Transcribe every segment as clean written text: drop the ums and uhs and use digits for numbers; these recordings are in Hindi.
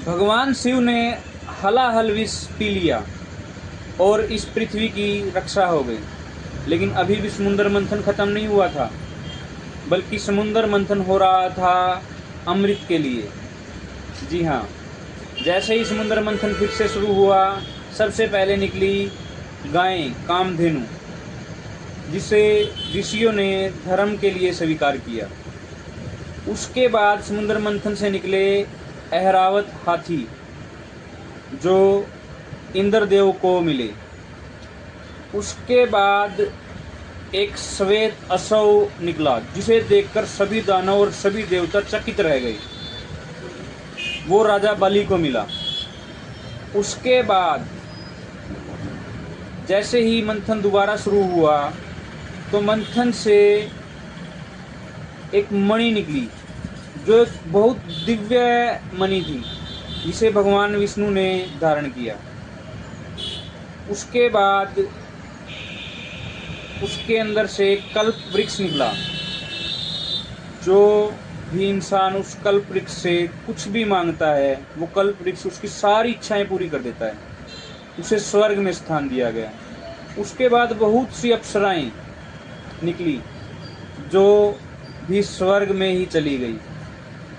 भगवान शिव ने हलाहल विष पी लिया और इस पृथ्वी की रक्षा हो गई। लेकिन अभी भी समुद्र मंथन खत्म नहीं हुआ था, बल्कि समुद्र मंथन हो रहा था अमृत के लिए। जी हाँ, जैसे ही समुद्र मंथन फिर से शुरू हुआ, सबसे पहले निकली गायें कामधेनु, जिसे ऋषियों ने धर्म के लिए स्वीकार किया। उसके बाद समुद्र मंथन से निकले ऐरावत हाथी, जो इंद्रदेव को मिले। उसके बाद एक श्वेत अश्व निकला, जिसे देखकर सभी दानव और सभी देवता चकित रह गए। वो राजा बलि को मिला। उसके बाद जैसे ही मंथन दोबारा शुरू हुआ, तो मंथन से एक मणि निकली, जो एक बहुत दिव्य मणि थी, जिसे भगवान विष्णु ने धारण किया। उसके बाद उसके अंदर से कल्प वृक्ष निकला, जो भी इंसान उस कल्प वृक्ष से कुछ भी मांगता है, वो कल्प वृक्ष उसकी सारी इच्छाएं पूरी कर देता है। उसे स्वर्ग में स्थान दिया गया। उसके बाद बहुत सी अप्सराएं निकली, जो भी स्वर्ग में ही चली गई।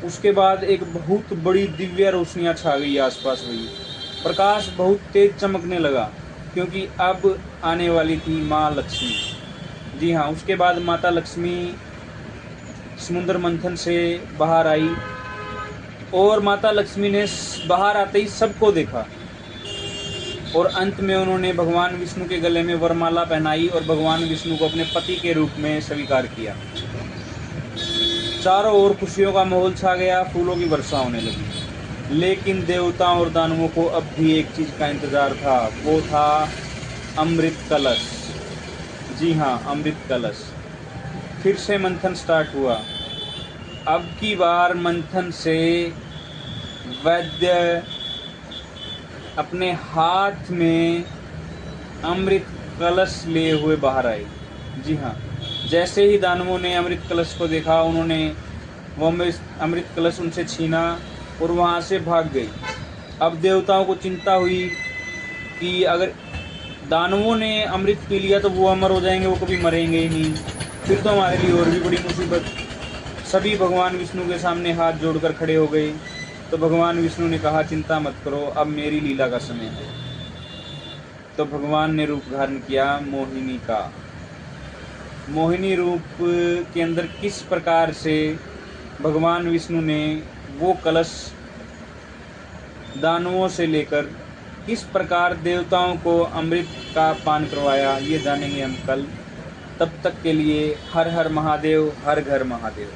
उसके बाद एक बहुत बड़ी दिव्य रोशनियां छा गई आसपास हुई। प्रकाश बहुत तेज चमकने लगा, क्योंकि अब आने वाली थी माँ लक्ष्मी। जी हाँ, उसके बाद माता लक्ष्मी समुद्र मंथन से बाहर आई, और माता लक्ष्मी ने बाहर आते ही सबको देखा, और अंत में उन्होंने भगवान विष्णु के गले में वरमाला पहनाई और भगवान विष्णु को अपने पति के रूप में स्वीकार किया। चारों ओर खुशियों का माहौल छा गया, फूलों की वर्षा होने लगी। लेकिन देवताओं और दानवों को अब भी एक चीज़ का इंतजार था, वो था अमृत कलश। जी हाँ, अमृत कलश। फिर से मंथन स्टार्ट हुआ। अब की बार मंथन से वैद्य अपने हाथ में अमृत कलश लिए हुए बाहर आए। जी हाँ, जैसे ही दानवों ने अमृत कलश को देखा, उन्होंने वो अमृत कलश उनसे छीना और वहाँ से भाग गई। अब देवताओं को चिंता हुई कि अगर दानवों ने अमृत पी लिया तो वो अमर हो जाएंगे, वो कभी मरेंगे ही नहीं, फिर तो हमारे लिए और भी बड़ी मुसीबत। सभी भगवान विष्णु के सामने हाथ जोड़कर खड़े हो गए। तो भगवान विष्णु ने कहा, चिंता मत करो, अब मेरी लीला का समय है। तो भगवान ने रूप धारण किया मोहिनी का। मोहिनी रूप के अंदर किस प्रकार से भगवान विष्णु ने वो कलश दानवों से लेकर किस प्रकार देवताओं को अमृत का पान करवाया, ये जानेंगे हम कल। तब तक के लिए हर हर महादेव, हर घर महादेव।